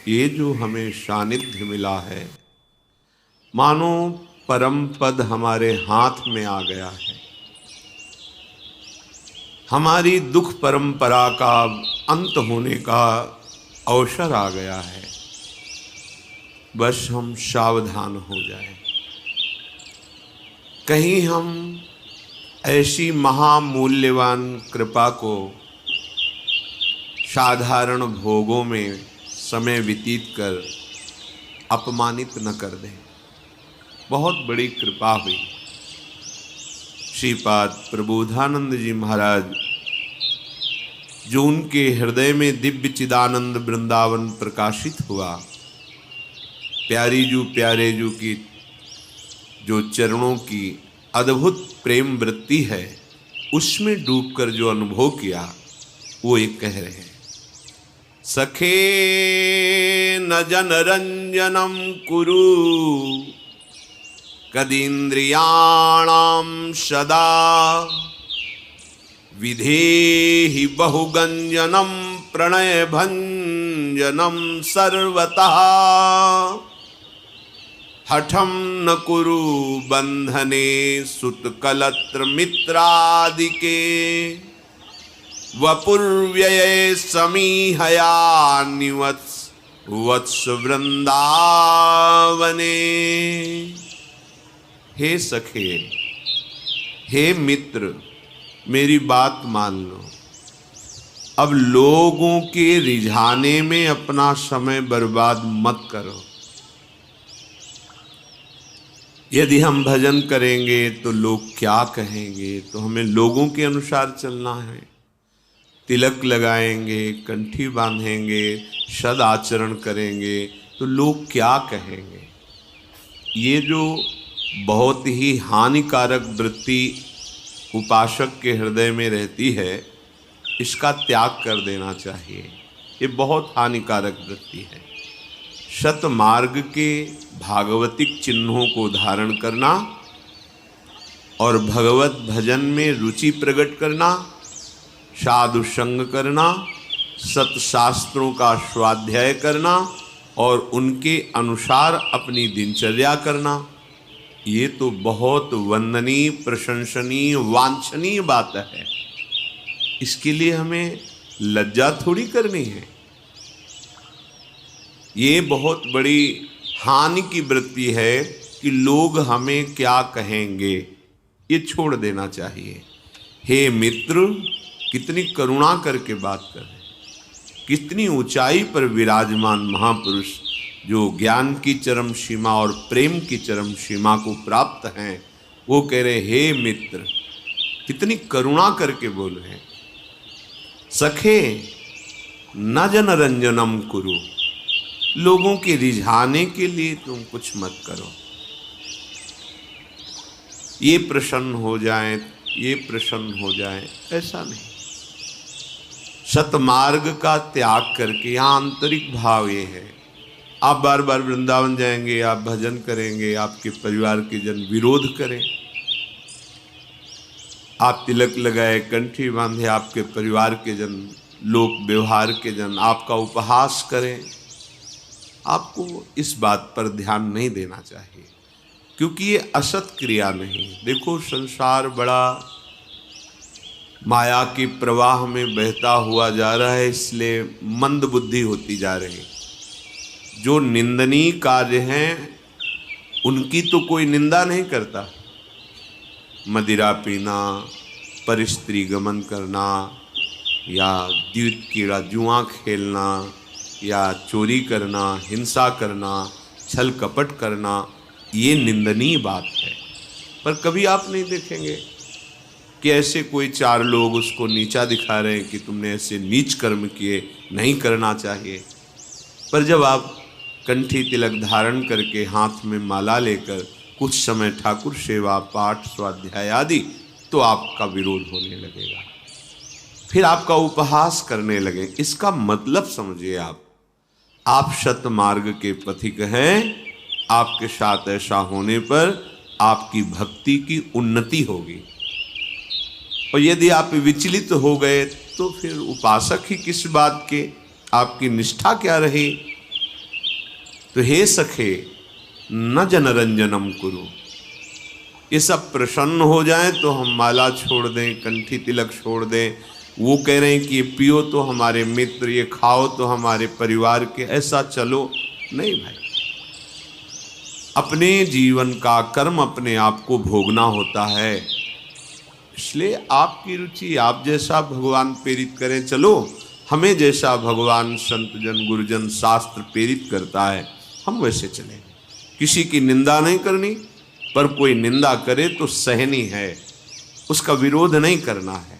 ये जो हमें सानिध्य मिला है, मानो परम पद हमारे हाथ में आ गया है। हमारी दुख परंपरा का अंत होने का अवसर आ गया है। बस हम सावधान हो जाएं, कहीं हम ऐसी महामूल्यवान कृपा को साधारण भोगों में समय व्यतीत कर अपमानित न कर दें। बहुत बड़ी कृपा हुई। श्रीपाद प्रबोधानंद जी महाराज, जो उनके हृदय में दिव्य चिदानंद वृंदावन प्रकाशित हुआ, प्यारे जू की जो चरणों की अद्भुत प्रेम वृत्ति है, उसमें डूबकर जो अनुभव किया, वो एक कह रहे हैं, सखे न जनरंजनम कुरु कदीन्द्रियाणां सदा विधेहि बहुगंजनम प्रणय भंजनम सर्वतः हठम न कुरु बंधने सुतकलत्र मित्रादिके वपुर्व्यये समीहया निवत्स वत्स वृंदावने। हे सखे, हे मित्र, मेरी बात मान लो। अब लोगों के रिझाने में अपना समय बर्बाद मत करो। यदि हम भजन करेंगे तो लोग क्या कहेंगे, तो हमें लोगों के अनुसार चलना है। तिलक लगाएंगे, कंठी बांधेंगे, सद आचरण करेंगे, तो लोग क्या कहेंगे। ये जो बहुत ही हानिकारक वृत्ति उपासक के हृदय में रहती है, इसका त्याग कर देना चाहिए। ये बहुत हानिकारक वृत्ति है। सतमार्ग के भागवतिक चिन्हों को धारण करना और भगवत भजन में रुचि प्रकट करना, साधु संग करना, सतशास्त्रों का स्वाध्याय करना और उनके अनुसार अपनी दिनचर्या करना, ये तो बहुत वंदनीय, प्रशंसनीय, वांछनीय बात है। इसके लिए हमें लज्जा थोड़ी करनी है। ये बहुत बड़ी हानि की वृत्ति है कि लोग हमें क्या कहेंगे, ये छोड़ देना चाहिए। हे मित्र, कितनी करुणा करके बात कर रहे, कितनी ऊंचाई पर विराजमान महापुरुष जो ज्ञान की चरम सीमा और प्रेम की चरम सीमा को प्राप्त हैं, वो कह रहे, हे मित्र, कितनी करुणा करके बोल रहे हैं, सखे न जनरंजनम कुरु, लोगों के रिझाने के लिए तुम कुछ मत करो। ये प्रसन्न हो जाएं, ये प्रसन्न हो जाएं, ऐसा नहीं। सतमार्ग का त्याग करके, यहाँ आंतरिक भाव ये है, आप बार बार वृंदावन जाएंगे, आप भजन करेंगे, आपके परिवार के जन विरोध करें, आप तिलक लगाए, कंठी बांधे, आपके परिवार के जन, लोक व्यवहार के जन आपका उपहास करें, आपको इस बात पर ध्यान नहीं देना चाहिए, क्योंकि ये असत क्रिया नहीं। देखो, संसार बड़ा माया के प्रवाह में बहता हुआ जा रहा है, इसलिए मंद बुद्धि होती जा रही। जो निंदनीय कार्य हैं उनकी तो कोई निंदा नहीं करता। मदिरा पीना, परस्त्री गमन करना, या द्यूत कीड़ा जुआ खेलना, या चोरी करना, हिंसा करना, छल कपट करना, ये निंदनीय बात है। पर कभी आप नहीं देखेंगे कि ऐसे कोई चार लोग उसको नीचा दिखा रहे हैं कि तुमने ऐसे नीच कर्म किए, नहीं करना चाहिए। पर जब आप कंठी तिलक धारण करके, हाथ में माला लेकर कुछ समय ठाकुर सेवा, पाठ, स्वाध्याय आदि, तो आपका विरोध होने लगेगा, फिर आपका उपहास करने लगे। इसका मतलब समझिए, आप सतमार्ग के पथिक हैं। आपके साथ ऐसा होने पर आपकी भक्ति की उन्नति होगी, और यदि आप विचलित हो गए तो फिर उपासक ही किस बात के, आपकी निष्ठा क्या रही। तो हे सखे न जनरंजनम कुरु, ये सब प्रसन्न हो जाए तो हम माला छोड़ दें, कंठी तिलक छोड़ दें। वो कह रहे हैं कि ये पियो तो हमारे मित्र, ये खाओ तो हमारे परिवार के, ऐसा चलो नहीं भाई। अपने जीवन का कर्म अपने आप को भोगना होता है। इसलिए आपकी रुचि, आप जैसा भगवान प्रेरित करें चलो, हमें जैसा भगवान संत जन गुरुजन शास्त्र प्रेरित करता है हम वैसे चलें। किसी की निंदा नहीं करनी, पर कोई निंदा करे तो सहनी है, उसका विरोध नहीं करना है।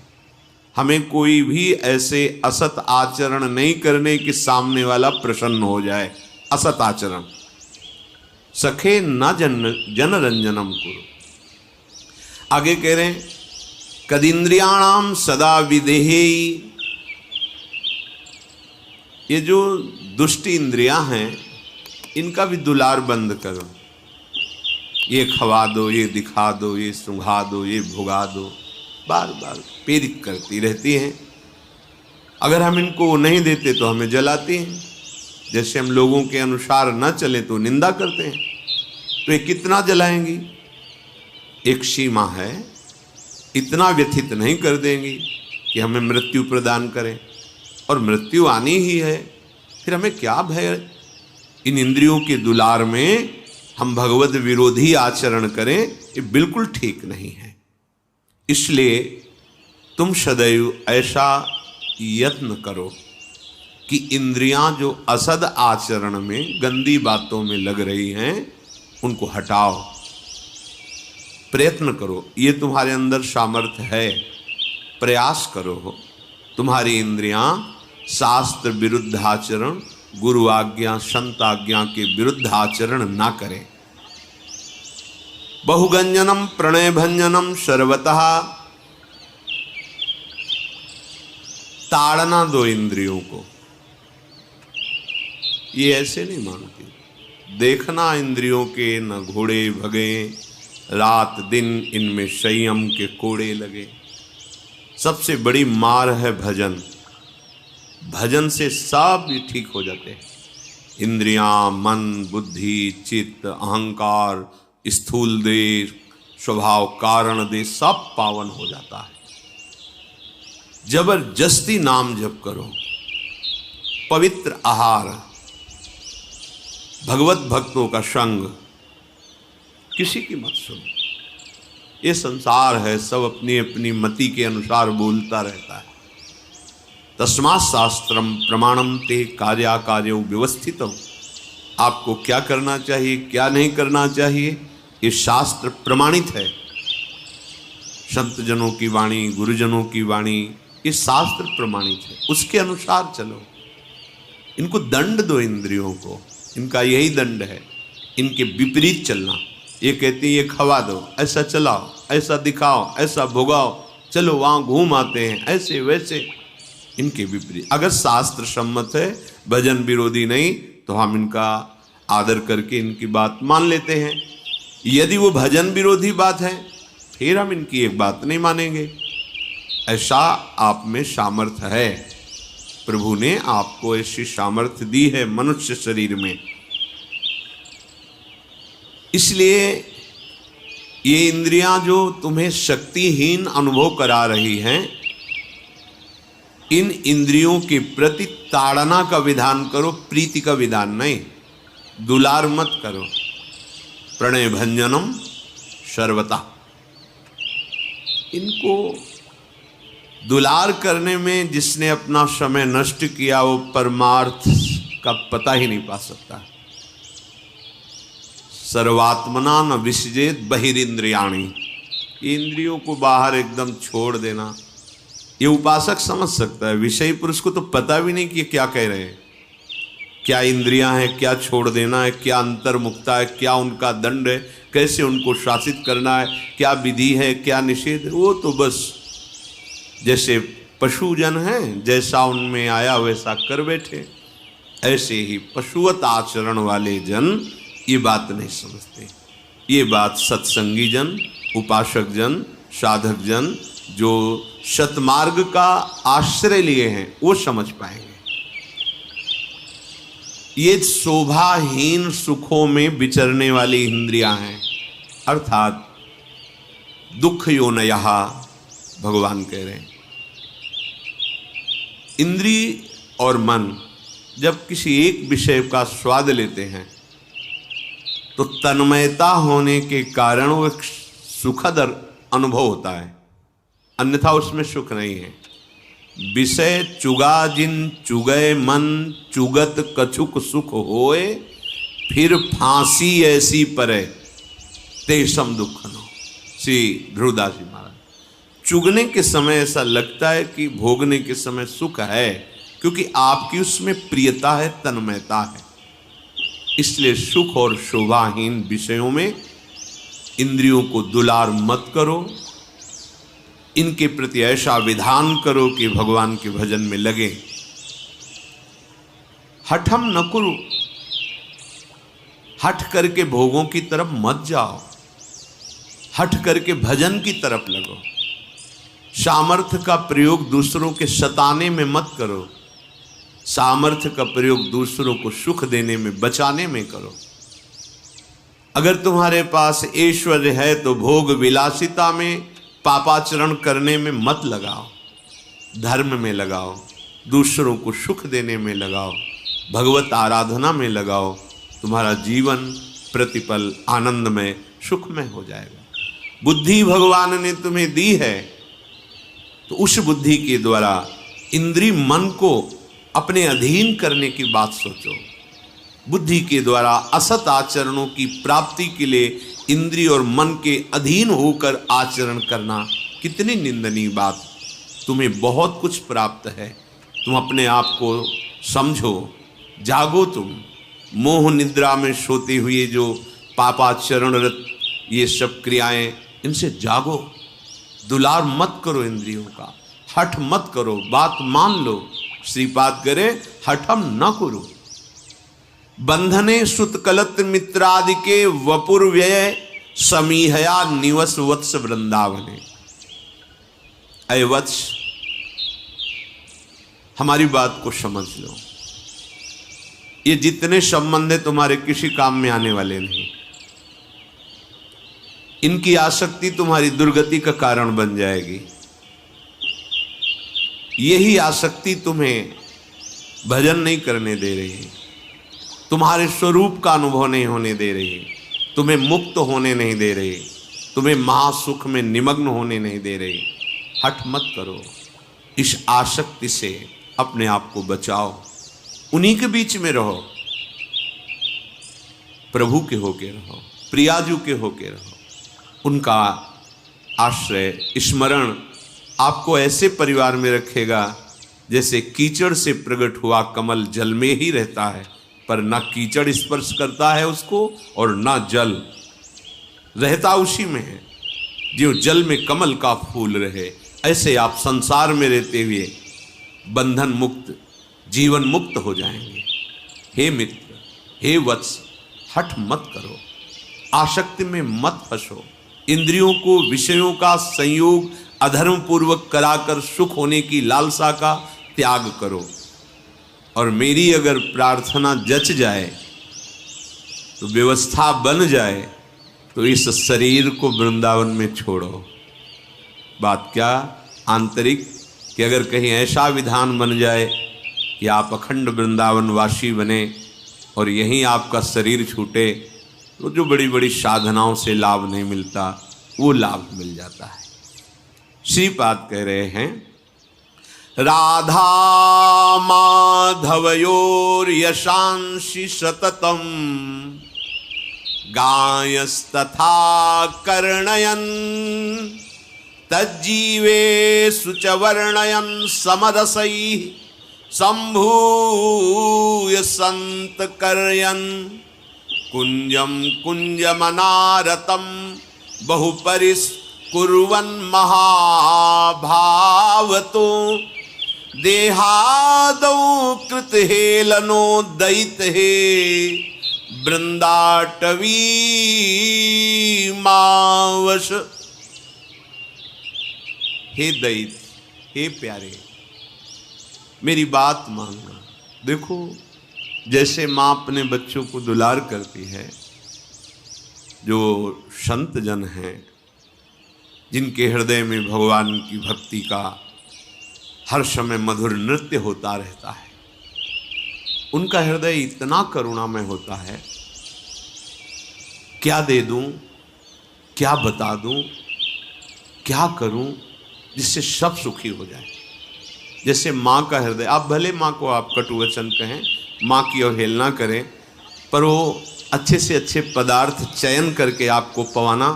हमें कोई भी ऐसे असत आचरण नहीं करने कि सामने वाला प्रसन्न हो जाए। असत आचरण। सखे न जनरंजनम कुरु। आगे कह रहे हैं कदिंद्रियाणाम सदा विदेहेयी। ये जो दुष्ट इंद्रियां हैं इनका भी दुलार बंद करो। ये खवा दो, ये दिखा दो, ये सुंघा दो, ये भुगा दो, बार बार प्रेरित करती रहती हैं। अगर हम इनको नहीं देते तो हमें जलाती हैं। जैसे हम लोगों के अनुसार न चले तो निंदा करते हैं, तो ये कितना जलाएंगी। एक सीमा है, इतना व्यथित नहीं कर देंगी कि हमें मृत्यु प्रदान करें, और मृत्यु आनी ही है, फिर हमें क्या भय। इन इंद्रियों के दुलार में हम भगवत विरोधी आचरण करें, ये बिल्कुल ठीक नहीं है। इसलिए तुम सदैव ऐसा यत्न करो कि इंद्रियां जो असद आचरण में, गंदी बातों में लग रही हैं, उनको हटाओ। प्रयत्न करो, ये तुम्हारे अंदर सामर्थ्य है, प्रयास करो। तुम्हारी इंद्रियां शास्त्र विरुद्ध आचरण, गुरु आज्ञा संत आज्ञा के विरुद्ध आचरण ना करें। बहुगंजनम प्रणय भंजनम सर्वतः। ताड़ना दो इंद्रियों को, ये ऐसे नहीं मानती। देखना इंद्रियों के न घोड़े भगे, रात दिन इनमें संयम के कोड़े लगे। सबसे बड़ी मार है भजन। भजन से सब ठीक हो जाते हैं। इंद्रियां, मन, बुद्धि, चित्त, अहंकार, स्थूल देह, स्वभाव, कारण देह, सब पावन हो जाता है। जबरदस्ती नाम जप करो, पवित्र आहार, भगवत भक्तों का संग, किसी की मत सुनो। ये संसार है, सब अपनी अपनी मति के अनुसार बोलता रहता है। तस्मात् शास्त्रम प्रमाणम ते कार्याकार्यो व्यवस्थितम्। आपको क्या करना चाहिए, क्या नहीं करना चाहिए, ये शास्त्र प्रमाणित है। संत जनों की वाणी, गुरुजनों की वाणी, ये शास्त्र प्रमाणित है, उसके अनुसार चलो। इनको दंड दो, इंद्रियों को, इनका यही दंड है, इनके विपरीत चलना। ये कहती है ये खवा दो, ऐसा चलाओ, ऐसा दिखाओ, ऐसा भोगाओ, चलो वहाँ घूम आते हैं, ऐसे वैसे, इनके विपरीत। अगर शास्त्र सम्मत है, भजन विरोधी नहीं, तो हम इनका आदर करके इनकी बात मान लेते हैं। यदि वो भजन विरोधी बात है, फिर हम इनकी एक बात नहीं मानेंगे। ऐसा आप में सामर्थ्य है, प्रभु ने आपको ऐसी सामर्थ्य दी है मनुष्य शरीर में। इसलिए ये इंद्रियां जो तुम्हें शक्तिहीन अनुभव करा रही हैं, इन इंद्रियों के प्रति ताड़ना का विधान करो, प्रीति का विधान नहीं। दुलार मत करो। प्रणय भंजनम सर्वता। इनको दुलार करने में जिसने अपना समय नष्ट किया, वो परमार्थ का पता ही नहीं पा सकता। सर्वात्मना न विसजेत बहिरिंद्रियाणि। इंद्रियों को बाहर एकदम छोड़ देना, ये उपासक समझ सकता है। विषयी पुरुष को तो पता भी नहीं कि क्या कह रहे हैं, क्या इंद्रियां हैं, क्या छोड़ देना है, क्या अंतर्मुक्ता है, क्या उनका दंड है, कैसे उनको शासित करना है, क्या विधि है, क्या निषेध है। वो तो बस जैसे पशुजन हैं, जैसा उनमें आया वैसा कर बैठे। ऐसे ही पशुवत आचरण वाले जन ये बात नहीं समझते। ये बात सत्संगी जन, उपासक जन, साधक जन जो सतमार्ग का आश्रय लिए हैं वो समझ पाएंगे। ये शोभाहीन सुखों में विचरने वाली इंद्रियां हैं, अर्थात दुख योनयः भगवान कह रहे हैं। इंद्रिय और मन जब किसी एक विषय का स्वाद लेते हैं तो तन्मयता होने के कारण वो एक सुखद अनुभव होता है, अन्यथा उसमें सुख नहीं है। विषय चुगा जिन चुगय मन चुगत कछुक सुख होए, फिर फांसी ऐसी परे तेसम दुख नो। श्री ध्रुवदास जी महाराज, चुगने के समय ऐसा लगता है कि भोगने के समय सुख है, क्योंकि आपकी उसमें प्रियता है, तन्मयता है। इसलिए सुख और शोभाहीन विषयों में इंद्रियों को दुलार मत करो, इनके प्रति ऐसा विधान करो कि भगवान के भजन में लगे। हठम न करो, हठ करके भोगों की तरफ मत जाओ, हठ करके भजन की तरफ लगो। सामर्थ्य का प्रयोग दूसरों के सताने में मत करो, सामर्थ्य का प्रयोग दूसरों को सुख देने में, बचाने में करो। अगर तुम्हारे पास ऐश्वर्य है तो भोग विलासिता में, पापाचरण करने में मत लगाओ, धर्म में लगाओ, दूसरों को सुख देने में लगाओ, भगवत आराधना में लगाओ। तुम्हारा जीवन प्रतिपल आनंदमय सुखमय हो जाएगा। बुद्धि भगवान ने तुम्हें दी है तो उस बुद्धि के द्वारा इंद्रिय मन को अपने अधीन करने की बात सोचो। बुद्धि के द्वारा असत आचरणों की प्राप्ति के लिए इंद्रिय और मन के अधीन होकर आचरण करना कितनी निंदनीय बात। तुम्हें बहुत कुछ प्राप्त है, तुम अपने आप को समझो, जागो। तुम मोह निद्रा में सोते हुए जो पापाचरणरत ये सब क्रियाएं, इनसे जागो। दुलार मत करो इंद्रियों का, हठ मत करो, बात मान लो। श्रीपाद करे हठम न करो। बंधने सुतकलत मित्रादि के वपुर व्यय समीहया निवस वत्स वृंदावने। अय वत्स, हमारी बात को समझ लो। ये जितने संबंध है तुम्हारे किसी काम में आने वाले नहीं। इनकी आसक्ति तुम्हारी दुर्गति का कारण बन जाएगी। यही आसक्ति तुम्हें भजन नहीं करने दे रही, तुम्हारे स्वरूप का अनुभव नहीं होने दे रही, तुम्हें मुक्त होने नहीं दे रही, तुम्हें महासुख में निमग्न होने नहीं दे रही। हठ मत करो, इस आसक्ति से अपने आप को बचाओ। उन्हीं के बीच में रहो, प्रभु के होके रहो, प्रियाजू के होके रहो। उनका आश्रय स्मरण आपको ऐसे परिवार में रखेगा जैसे कीचड़ से प्रकट हुआ कमल जल में ही रहता है, पर ना कीचड़ स्पर्श करता है उसको और ना जल, रहता उसी में है। जो जल में कमल का फूल रहे, ऐसे आप संसार में रहते हुए बंधन मुक्त, जीवन मुक्त हो जाएंगे। हे मित्र, हे वत्स, हठ मत करो, आसक्ति में मत फंसो। इंद्रियों को विषयों का संयोग अधर्म पूर्वक कराकर सुख होने की लालसा का त्याग करो। और मेरी अगर प्रार्थना जच जाए तो व्यवस्था बन जाए तो इस शरीर को वृंदावन में छोड़ो। बात क्या आंतरिक, कि अगर कहीं ऐसा विधान बन जाए कि आप अखंड वृंदावन वासी बने और यहीं आपका शरीर छूटे, तो जो बड़ी बड़ी साधनाओं से लाभ नहीं मिलता वो लाभ मिल जाता है। श्रीपाद कह रहे हैं, राधा माधवयोर यशांसि सततम गायस्तथा कर्णयन् तज्जीवेषु च वर्णयन् समरसैः संभूय संतकर्यन् कुंजम कुंजमनारतं बहुपरिस्कुर्वन् महाभावतो देहादौ कृतहेलनो दैत्ये वृंदाटवी मावश। हे दैत्य, हे प्यारे, मेरी बात मानना। देखो जैसे माँ अपने बच्चों को दुलार करती है, जो संत जन हैं जिनके हृदय में भगवान की भक्ति का हर समय मधुर नृत्य होता रहता है, उनका हृदय इतना करुणामय होता है, क्या दे दूं, क्या बता दूं, क्या करूं जिससे सब सुखी हो जाए। जैसे माँ का हृदय, आप भले माँ को आप कटु वचन कहें, माँ की अवहेलना करें, पर वो अच्छे से अच्छे पदार्थ चयन करके आपको पवाना,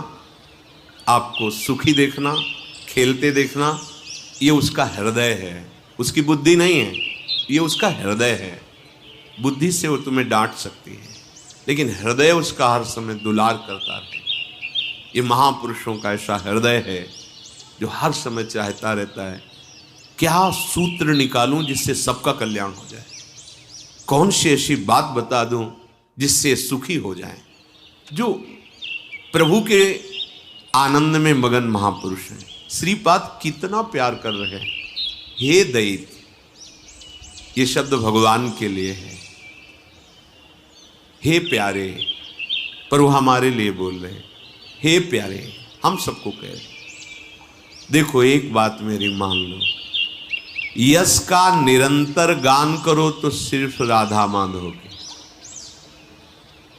आपको सुखी देखना, खेलते देखना, ये उसका हृदय है, उसकी बुद्धि नहीं है, ये उसका हृदय है। बुद्धि से वो तुम्हें डांट सकती है, लेकिन हृदय उसका हर समय दुलार करता है। ये महापुरुषों का ऐसा हृदय है जो हर समय चाहता रहता है क्या सूत्र निकालूं जिससे सबका कल्याण हो जाए, कौन सी ऐसी बात बता दूं जिससे सुखी हो जाए। जो प्रभु के आनंद में मगन महापुरुष हैं। श्रीपाद कितना प्यार कर रहे हैं, हे दैत, ये शब्द भगवान के लिए है, हे प्यारे, पर वो हमारे लिए बोल रहे हैं, हे प्यारे, हम सबको कह रहे। देखो एक बात मेरी मान लो, यश का निरंतर गान करो तो सिर्फ राधा माधव के,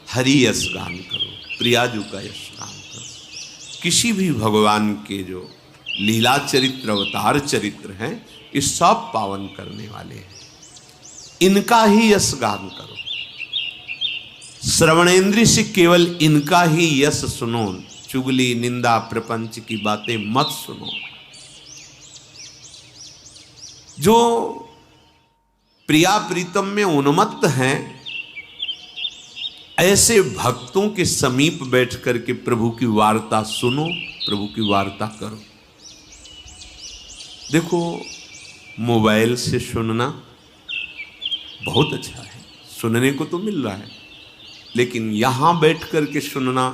हरि यश गान करो, प्रियाजू का यश गान करो। किसी भी भगवान के जो लीला चरित्र, अवतार चरित्र हैं, ये सब पावन करने वाले हैं, इनका ही यश गान करो। श्रवणेंद्रिय से केवल इनका ही यश सुनो, चुगली निंदा प्रपंच की बातें मत सुनो। जो प्रिया प्रीतम में उन्मत्त हैं, ऐसे भक्तों के समीप बैठ करके प्रभु की वार्ता सुनो, प्रभु की वार्ता करो। देखो मोबाइल से सुनना बहुत अच्छा है, सुनने को तो मिल रहा है, लेकिन यहां बैठ करके सुनना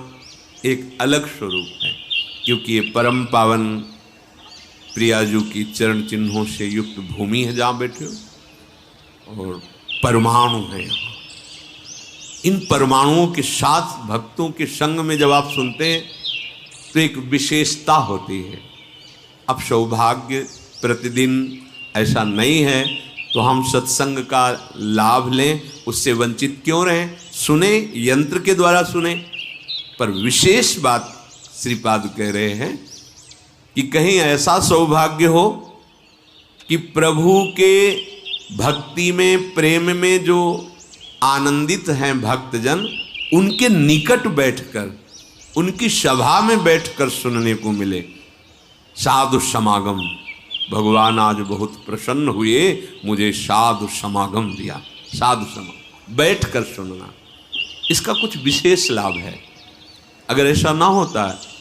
एक अलग स्वरूप है, क्योंकि ये परम पावन प्रियाजू की चरण चिन्हों से युक्त भूमि है जहां बैठे हो, और परमाणु है यहाँ। इन परमाणुओं के साथ भक्तों के संग में जब आप सुनते हैं तो एक विशेषता होती है। अब सौभाग्य प्रतिदिन ऐसा नहीं है तो हम सत्संग का लाभ लें, उससे वंचित क्यों रहें? सुने, यंत्र के द्वारा सुने, पर विशेष बात श्रीपाद कह रहे हैं कि कहीं ऐसा सौभाग्य हो कि प्रभु के भक्ति में, प्रेम में जो आनंदित हैं भक्तजन, उनके निकट बैठकर, उनकी सभा में बैठकर सुनने को मिले। साधु समागम, भगवान आज बहुत प्रसन्न हुए, मुझे साधु समागम दिया। साधु समागम, बैठकर सुनना, इसका कुछ विशेष लाभ है। अगर ऐसा ना होता है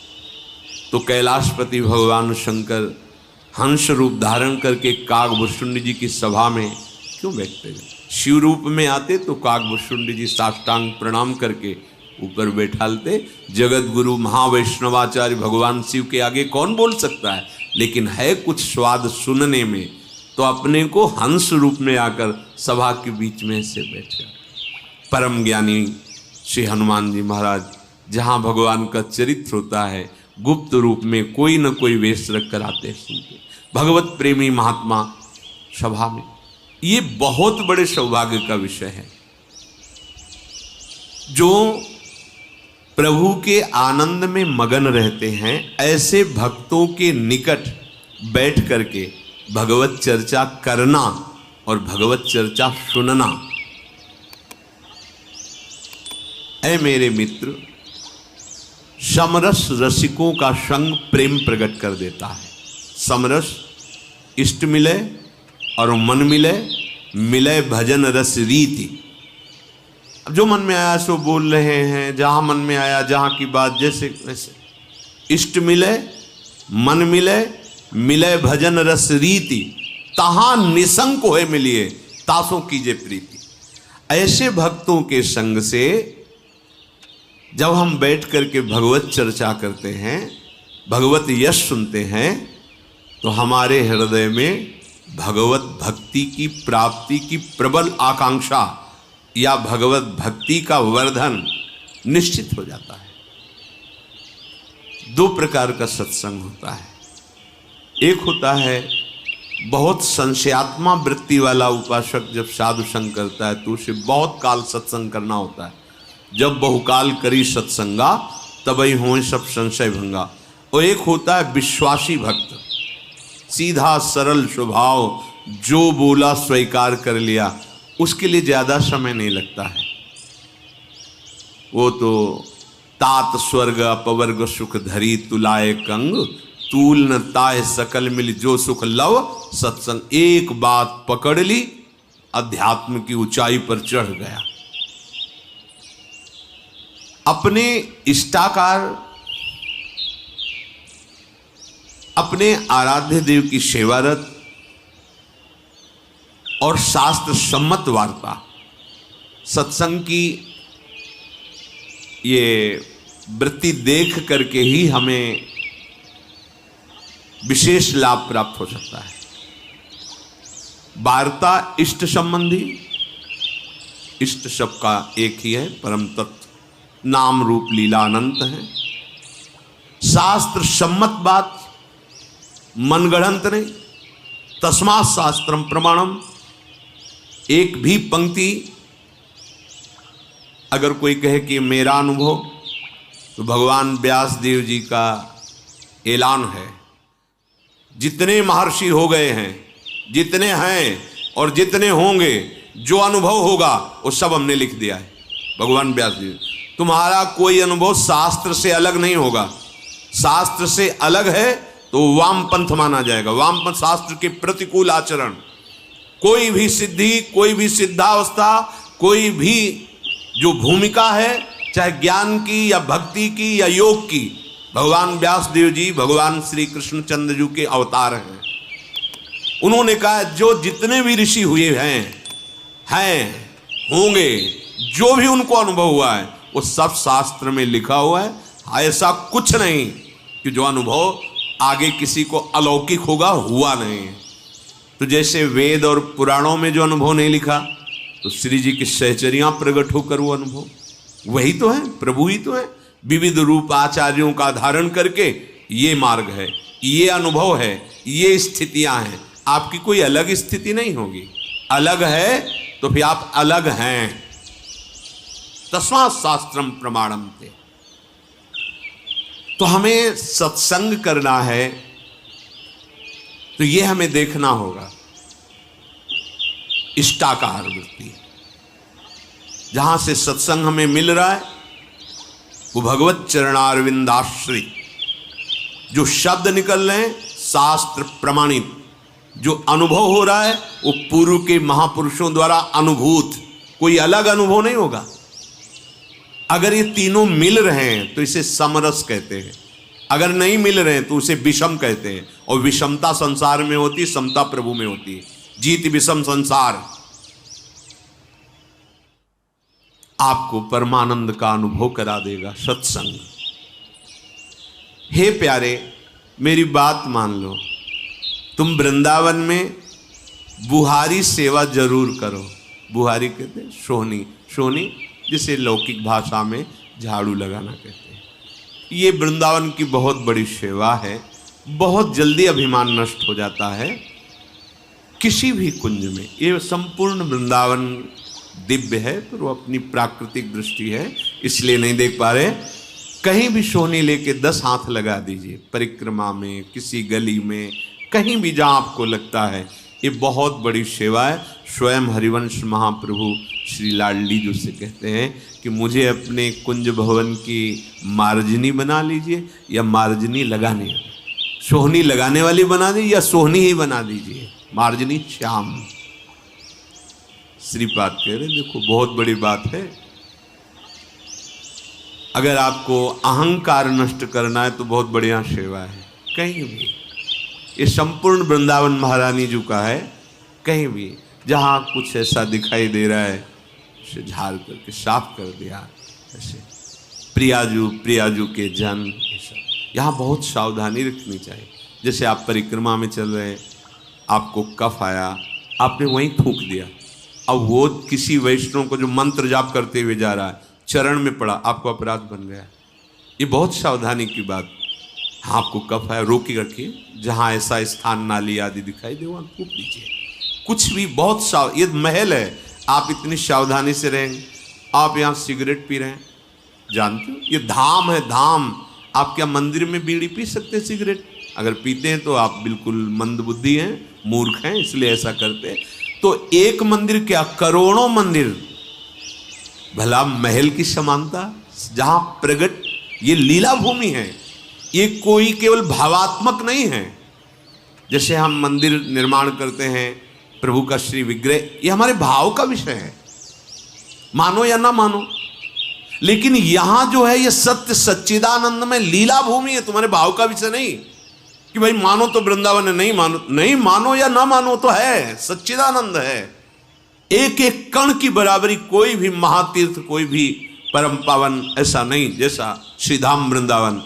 तो कैलाशपति भगवान शंकर हंस रूप धारण करके कागभूषुंड जी की सभा में क्यों बैठते हैं? शिव रूप में आते तो कागभूषुंड जी साष्टांग प्रणाम करके ऊपर बैठालते। जगत गुरु महावैष्णवाचार्य भगवान शिव के आगे कौन बोल सकता है? लेकिन है कुछ स्वाद सुनने में, तो अपने को हंस रूप में आकर सभा के बीच में से बैठ जाते। परम ज्ञानी श्री हनुमान जी महाराज जहाँ भगवान का चरित्र होता है, गुप्त रूप में कोई न कोई वेश रख कर आते सुनते। भगवत प्रेमी महात्मा सभा में, ये बहुत बड़े सौभाग्य का विषय है। जो प्रभु के आनंद में मगन रहते हैं, ऐसे भक्तों के निकट बैठ करके भगवत चर्चा करना और भगवत चर्चा सुनना। ऐ मेरे मित्र, समरस रसिकों का संग प्रेम प्रकट कर देता है। समरस इष्ट मिले और मन मिले, मिले भजन रस रीति। अब जो मन में आया सो बोल रहे हैं, जहां मन में आया, जहां की बात जैसे वैसे। इष्ट मिले, मन मिले, मिले भजन रस रीति, तहां निसंक होए मिलिए, तासों कीजे प्रीति। ऐसे भक्तों के संग से जब हम बैठ करके भगवत चर्चा करते हैं, भगवत यश सुनते हैं, तो हमारे हृदय में भगवत भक्ति की प्राप्ति की प्रबल आकांक्षा या भगवत भक्ति का वर्धन निश्चित हो जाता है। दो प्रकार का सत्संग होता है। एक होता है बहुत संशयात्मा वृत्ति वाला उपासक जब साधु संग करता है तो उसे बहुत काल सत्संग करना होता है। जब बहुकाल करी सत्संगा तबई होए सब संशय भंगा। और एक होता है विश्वासी भक्त, सीधा सरल स्वभाव, जो बोला स्वीकार कर लिया, उसके लिए ज्यादा समय नहीं लगता है। वो तो तात स्वर्ग अपवर्ग सुख धरी तुलाए कंग, तूल न ताय सकल मिल जो सुख लव सत्संग। एक बात पकड़ ली, अध्यात्म की ऊंचाई पर चढ़ गया। अपने इष्टाकार, अपने आराध्य देव की सेवारत और शास्त्र सम्मत वार्ता सत्संग की ये वृत्ति देख करके ही हमें विशेष लाभ प्राप्त हो सकता है। वार्ता इष्ट संबंधी, इष्ट सबका एक ही है, परम तत्व नाम रूप लीला अनंत है। शास्त्र सम्मत बात, मनगढ़ंत नहीं। तस्मात् शास्त्रम प्रमाणम। एक भी पंक्ति अगर कोई कहे कि मेरा अनुभव, तो भगवान व्यास देव जी का ऐलान है। जितने महर्षि हो गए हैं, जितने हैं और जितने होंगे, जो अनुभव होगा वो सब हमने लिख दिया है। भगवान व्यास देव, तुम्हारा कोई अनुभव शास्त्र से अलग नहीं होगा। शास्त्र से अलग है तो वामपंथ माना जाएगा। वामपंथ शास्त्र के प्रतिकूल आचरण। कोई भी सिद्धि, कोई भी सिद्धावस्था, कोई भी जो भूमिका है, चाहे ज्ञान की या भक्ति की या योग की, भगवान व्यास देव जी भगवान श्री कृष्णचंद्र जी के अवतार हैं। उन्होंने कहा जो जितने भी ऋषि हुए हैं होंगे, जो भी उनको अनुभव हुआ है वो सब शास्त्र में लिखा हुआ है। ऐसा कुछ नहीं कि जो अनुभव आगे किसी को अलौकिक होगा, हुआ नहीं। तो जैसे वेद और पुराणों में जो अनुभव नहीं लिखा, तो श्री जी की सहचरियां प्रकट होकर वो अनुभव वही तो है, प्रभु ही तो है। विविध रूप आचार्यों का धारण करके ये मार्ग है, ये अनुभव है, ये स्थितियां हैं। आपकी कोई अलग स्थिति नहीं होगी। अलग है तो फिर आप अलग हैं। तस्मात् शास्त्रम प्रमाणम ते। तो हमें सत्संग करना है तो ये हमें देखना होगा इष्टाकार वृत्ति। जहां से सत्संग हमें मिल रहा है वो भगवत चरणारविंदाश्रित जो शब्द निकल रहे हैं, शास्त्र प्रमाणित जो अनुभव हो रहा है, वो पूर्व के महापुरुषों द्वारा अनुभूत, कोई अलग अनुभव नहीं होगा। अगर ये तीनों मिल रहे हैं तो इसे समरस कहते हैं। अगर नहीं मिल रहे हैं तो उसे विषम कहते हैं। और विषमता संसार में होती है, समता प्रभु में होती है। जीत विषम संसार। आपको परमानंद का अनुभव करा देगा सत्संग। हे प्यारे, मेरी बात मान लो, तुम वृंदावन में बुहारी सेवा जरूर करो। बुहारी कहते हैं सोहनी, सोहनी जिसे लौकिक भाषा में झाड़ू लगाना कहते हैं। ये वृंदावन की बहुत बड़ी सेवा है। बहुत जल्दी अभिमान नष्ट हो जाता है किसी भी कुंज में। ये संपूर्ण वृंदावन दिव्य है, पर वो अपनी प्राकृतिक दृष्टि है इसलिए नहीं देख पा रहे। कहीं भी सोहनी लेके 10 हाथ लगा दीजिए, परिक्रमा में, किसी गली में, कहीं भी जहाँ आपको लगता है। ये बहुत बड़ी सेवा है। स्वयं हरिवंश महाप्रभु श्री लाडली जी से कहते हैं कि मुझे अपने कुंज भवन की मार्जनी बना लीजिए या मार्जनी लगाने, सोहनी लगाने वाली बना दीजिए या सोहनी ही बना दीजिए, मार्जनी श्याम। श्रीपाद कह रहे देखो बहुत बड़ी बात है। अगर आपको अहंकार नष्ट करना है तो बहुत बढ़िया सेवा है। कहीं भी ये संपूर्ण वृंदावन महारानी जी का है। कहीं भी जहाँ कुछ ऐसा दिखाई दे रहा है उसे झाड़ करके साफ कर दिया। ऐसे प्रियाजू के जन, यहाँ बहुत सावधानी रखनी चाहिए। जैसे आप परिक्रमा में चल रहे हैं, आपको कफ आया, आपने वहीं थूक दिया, अब वो किसी वैष्णव को जो मंत्र जाप करते हुए जा रहा है चरण में पड़ा, आपको अपराध बन गया। ये बहुत सावधानी की बात। हाँ, आपको कफ है, रोकी रखिए, जहाँ ऐसा स्थान नाली आदि दिखाई दे वहाँ थूक दीजिए। कुछ भी बहुत ये महल है, आप इतनी सावधानी से रहेंगे। आप यहाँ सिगरेट पी रहे हैं, जानते हो ये धाम है, धाम। आप क्या मंदिर में बीड़ी पी सकते हैं सिगरेट? अगर पीते हैं तो आप बिल्कुल मंदबुद्धि हैं, मूर्ख हैं, इसलिए ऐसा करते हैं। तो एक मंदिर क्या, करोड़ों मंदिर, भला महल की समानता जहां प्रगट, ये लीला भूमि है। ये कोई केवल भावात्मक नहीं है। जैसे हम मंदिर निर्माण करते हैं, प्रभु का श्री विग्रह, ये हमारे भाव का विषय है, मानो या ना मानो। लेकिन यहां जो है ये सत्य सच्चिदानंद में लीला भूमि है, तुम्हारे भाव का विषय नहीं कि भाई मानो तो वृंदावन है, नहीं मानो या ना मानो तो है, सच्चिदानंद है। एक एक कण की बराबरी कोई भी महातीर्थ, कोई भी परम पावन ऐसा नहीं जैसा श्रीधाम वृंदावन।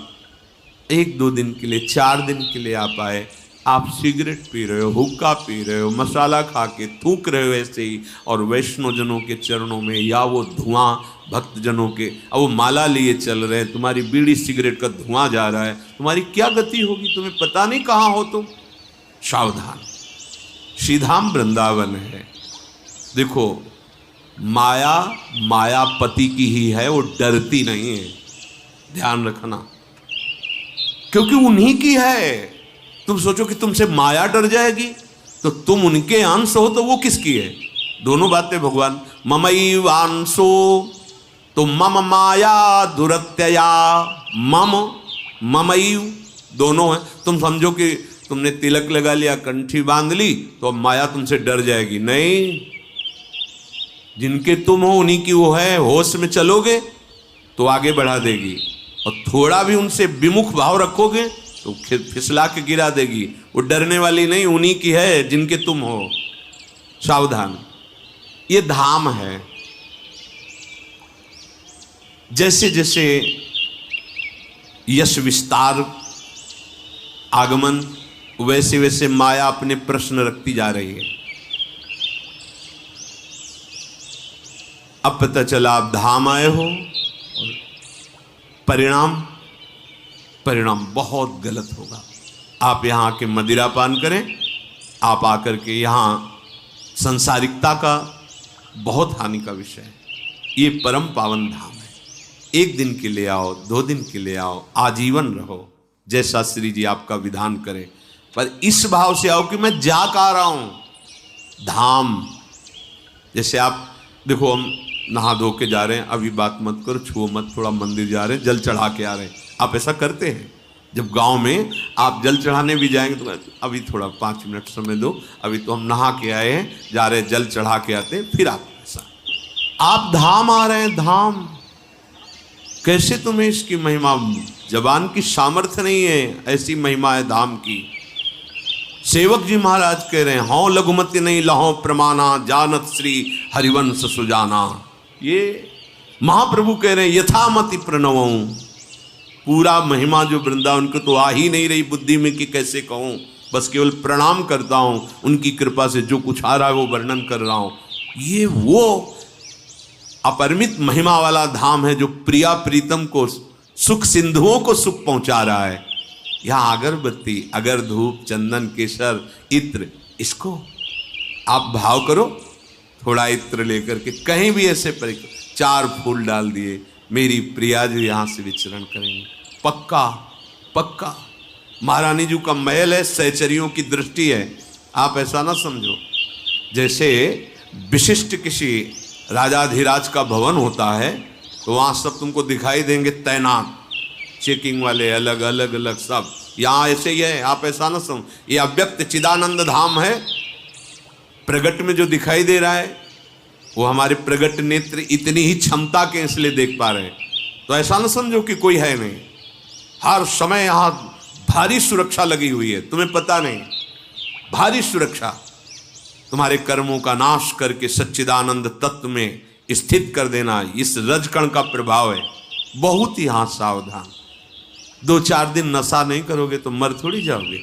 1-2 दिन के लिए, 4 दिन के लिए आप आए, आप सिगरेट पी रहे हो, हुक्का पी रहे हो, मसाला खा के थूक रहे हो ऐसे ही, और वैष्णव जनों के चरणों में या वो धुआं भक्त जनों के, अब वो माला लिए चल रहे हैं, तुम्हारी बीड़ी सिगरेट का धुआं जा रहा है, तुम्हारी क्या गति होगी? तुम्हें पता नहीं कहाँ हो तुम। सावधान, श्रीधाम वृंदावन है। देखो, माया मायापति की ही है, वो डरती नहीं है, ध्यान रखना, क्योंकि उन्हीं की है। तुम सोचो कि तुमसे माया डर जाएगी, तो तुम उनके अंश हो तो वो किसकी है? दोनों बातें भगवान, ममैवांशो, तो मम माया दुरत्यया, मम ममैव, दोनों है। तुम समझो कि तुमने तिलक लगा लिया, कंठी बांध ली, तो अब माया तुमसे डर जाएगी? नहीं, जिनके तुम हो उन्हीं की वो है। होश में चलोगे तो आगे बढ़ा देगी, और थोड़ा भी उनसे विमुख भाव रखोगे तो फिसला के गिरा देगी। वो डरने वाली नहीं, उन्हीं की है जिनके तुम हो। सावधान, ये धाम है। जैसे जैसे यश विस्तार आगमन, वैसे वैसे माया अपने प्रश्न रखती जा रही है। अब पता चला आप धाम आए हो, और परिणाम बहुत गलत होगा। आप यहाँ आके मदिरा पान करें, आप आकर के यहाँ संसारिकता का बहुत हानि का विषय है। ये परम पावन धाम है। 1 दिन के लिए आओ, 2 दिन के लिए आओ, आजीवन रहो, जैसा श्री जी आपका विधान करें, पर इस भाव से आओ कि मैं जा का रहा हूं धाम। जैसे आप देखो, हम नहा धो के जा रहे हैं, अभी बात मत करो, छुओ मत, थोड़ा मंदिर जा रहे हैं, जल चढ़ा के आ रहे हैं। आप ऐसा करते हैं? जब गांव में आप जल चढ़ाने भी जाएंगे तो अभी थोड़ा 5 मिनट समय दो, अभी तो हम नहा के आए हैं, जा रहे हैं, जल चढ़ा के आते हैं, फिर आप ऐसा। आप धाम आ रहे हैं, धाम। कैसे तुम्हें इसकी महिमा, जबान की सामर्थ्य नहीं है, ऐसी महिमा है धाम की। सेवक जी महाराज कह रहे हैं, हों लघुमति नहीं लहो प्रमाणा, जानत श्री हरिवंश सुजाना। ये महाप्रभु कह रहे हैं, यथामति प्रणवऊं। पूरा महिमा जो वृंदावन को तो आ ही नहीं रही बुद्धि में कि कैसे कहूं, बस केवल प्रणाम करता हूं, उनकी कृपा से जो कुछ आ रहा है वो वर्णन कर रहा हूं। ये वो अपरिमित महिमा वाला धाम है जो प्रिया प्रीतम को, सुख सिंधुओं को सुख पहुंचा रहा है। यहाँ अगरबत्ती, अगर धूप, चंदन, केसर, इत्र, इसको आप भाव करो। थोड़ा इत्र लेकर के कहीं भी ऐसे 4 फूल डाल दिए, मेरी प्रिया जो यहाँ से विचरण करेंगे, पक्का पक्का। महारानी जी का महल है, सहचरियों की दृष्टि है। आप ऐसा ना समझो जैसे विशिष्ट किसी राजाधिराज का भवन होता है तो वहाँ सब तुमको दिखाई देंगे तैनात, चेकिंग वाले, अलग अलग अलग सब। यहाँ ऐसे ही है, आप ऐसा ना समझो। ये अव्यक्त चिदानंद धाम है। प्रगट में जो दिखाई दे रहा है वो हमारे प्रगट नेत्र इतनी ही क्षमता के इसलिए देख पा रहे हैं। तो ऐसा ना समझो कि कोई है नहीं। हर समय यहाँ भारी सुरक्षा लगी हुई है, तुम्हें पता नहीं। भारी सुरक्षा तुम्हारे कर्मों का नाश करके सच्चिदानंद तत्व में स्थित कर देना, इस रजकण का प्रभाव है। बहुत ही यहाँ सावधान। 2-4 दिन नशा नहीं करोगे तो मर थोड़ी जाओगे।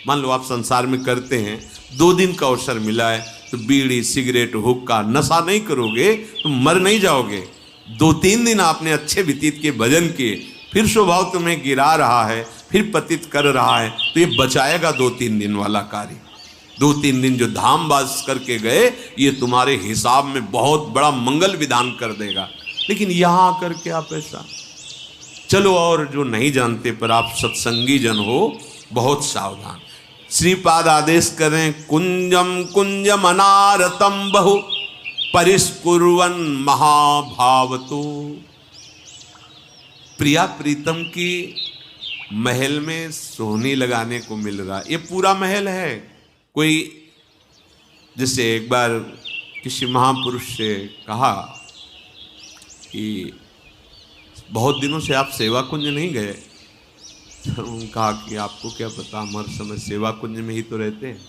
मान लो आप संसार में करते हैं, 2 दिन का अवसर मिला है, तो बीड़ी सिगरेट हुक्का नशा नहीं करोगे तो मर नहीं जाओगे। 2-3 दिन आपने अच्छे व्यतीत के भजन किए, फिर स्वभाव तुम्हें गिरा रहा है, फिर पतित कर रहा है, तो ये बचाएगा 2-3 दिन वाला कार्य। 2-3 दिन जो धाम बास करके गए ये तुम्हारे हिसाब में बहुत बड़ा मंगल विधान कर देगा। लेकिन यहां आकर के आप ऐसा चलो, और जो नहीं जानते पर आप सत्संगी जन हो, बहुत सावधान। श्रीपाद आदेश करें, कुंजम कुंजम अनारतम बहु परिस्कुर्वन महाभावतो। प्रिया प्रीतम की महल में सोहनी लगाने को मिल रहा, ये पूरा महल है। कोई जैसे एक बार किसी महापुरुष से कहा कि बहुत दिनों से आप सेवा कुंज नहीं गए, तो उन्होंने कहा कि आपको क्या पता, हम हर समय सेवा कुंज में ही तो रहते हैं।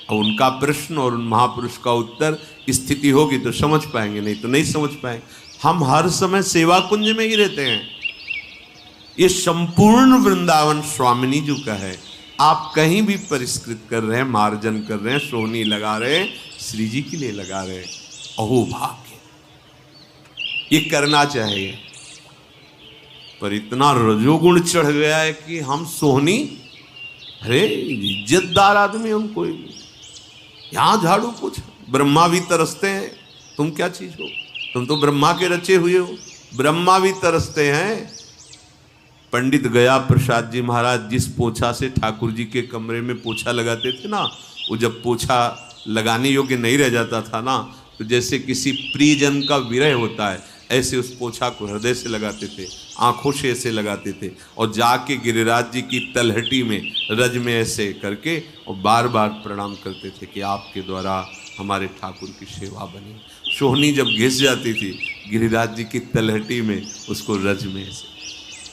और उनका प्रश्न और उन महापुरुष का उत्तर स्थिति होगी तो समझ पाएंगे, नहीं तो नहीं समझ पाएंगे। हम हर समय सेवा कुंज में ही रहते हैं। ये संपूर्ण वृंदावन स्वामिनी जी का है। आप कहीं भी परिष्कृत कर रहे हैं, मार्जन कर रहे हैं, सोहनी लगा रहे हैं, श्री जी के लिए लगा रहे हैं। अहो भाग्य, ये करना चाहिए। पर इतना रजोगुण चढ़ गया है कि हम सोहनी, अरे इज्जतदार आदमी हम कोई भी, यहां झाड़ू कुछ, ब्रह्मा भी तरसते हैं, तुम क्या चीज हो, तुम तो ब्रह्मा के रचे हुए हो, ब्रह्मा भी तरसते हैं। पंडित गया प्रसाद जी महाराज जिस पोछा से ठाकुर जी के कमरे में पोछा लगाते थे ना, वो जब पोछा लगाने योग्य नहीं रह जाता था ना, तो जैसे किसी प्रियजन का विरह होता है, ऐसे उस पोछा को हृदय से लगाते थे, आंखों से ऐसे लगाते थे, और जाके गिरिराज जी की तलहटी में रज में ऐसे करके और बार बार प्रणाम करते थे कि आपके द्वारा हमारे ठाकुर की सेवा बनी। सोहनी जब घिस जाती थी गिरिराज जी की तलहटी में, उसको रज में ऐसे,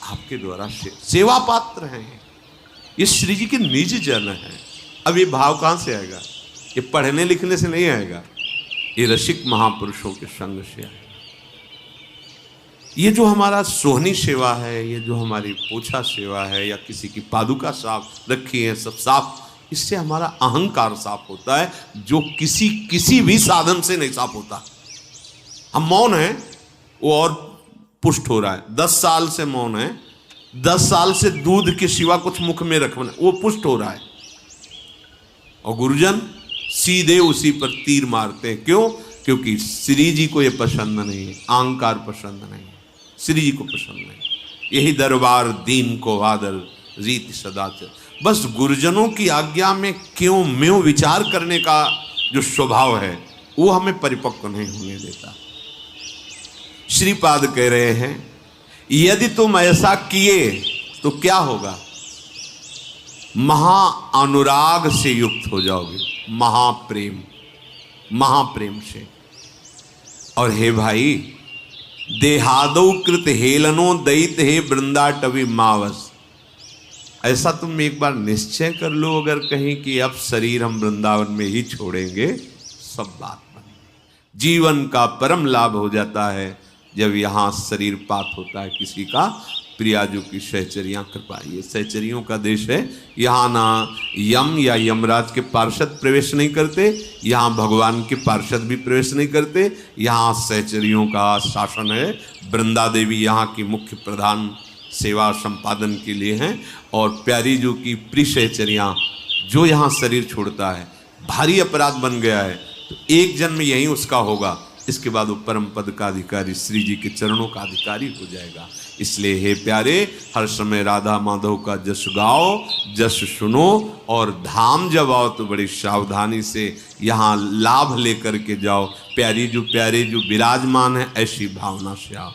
आपके द्वारा सेवा पात्र हैं। ये श्री जी के निज जन है। अब ये भाव कहां से आएगा? ये पढ़ने लिखने से नहीं आएगा, ये रसिक महापुरुषों के संग से आएगा। ये जो हमारा सोहनी सेवा है, ये जो हमारी पोछा सेवा है, या किसी की पादुका साफ रखी है, सब साफ, इससे हमारा अहंकार साफ होता है, जो किसी भी साधन से नहीं साफ होता। हम मौन हैं, वो और पुष्ट हो रहा है। 10 साल से मौन है, 10 साल से दूध के सिवा कुछ मुख में रखना, वो पुष्ट हो रहा है। और गुरुजन सीधे उसी पर तीर मारते हैं। क्यों? क्योंकि श्री जी को ये पसंद नहीं है, अहंकार पसंद नहीं है, श्री जी को पसंद नहीं। यही दरबार दीन को आदर रीति सदाचर। बस गुरुजनों की आज्ञा में क्यों म्यों विचार करने का जो स्वभाव है, वो हमें परिपक्व नहीं होने देता। श्रीपाद कह रहे हैं, यदि तुम ऐसा किए तो क्या होगा? महा अनुराग से युक्त हो जाओगे, महाप्रेम, महाप्रेम से। और हे भाई, देहादौ कृत हेलनो दैत हे वृंदाटवी मावस। ऐसा तुम एक बार निश्चय कर लो, अगर कहीं कि अब शरीर हम वृंदावन में ही छोड़ेंगे, सब बात बनी। जीवन का परम लाभ हो जाता है जब यहाँ शरीर पात होता है किसी का। प्रियाजू की सहचरियाँ कृपा, ये सहचरियों का देश है। यहाँ ना यम या यमराज के पार्षद प्रवेश नहीं करते, यहाँ भगवान के पार्षद भी प्रवेश नहीं करते, यहाँ सहचरियों का शासन है। वृंदा देवी यहाँ की मुख्य प्रधान सेवा संपादन के लिए हैं। और प्यारी जो की प्रिय सहचरियाँ, जो यहाँ शरीर छोड़ता है, भारी अपराध बन गया है, तो एक जन्म यही उसका होगा, इसके बाद वो परम पद का अधिकारी, श्री जी के चरणों का अधिकारी हो जाएगा। इसलिए हे प्यारे, हर समय राधा माधव का जस गाओ, जस सुनो, और धाम जब आओ तो बड़ी सावधानी से यहाँ लाभ लेकर के जाओ। प्यारे जो विराजमान है, ऐसी भावना से आओ।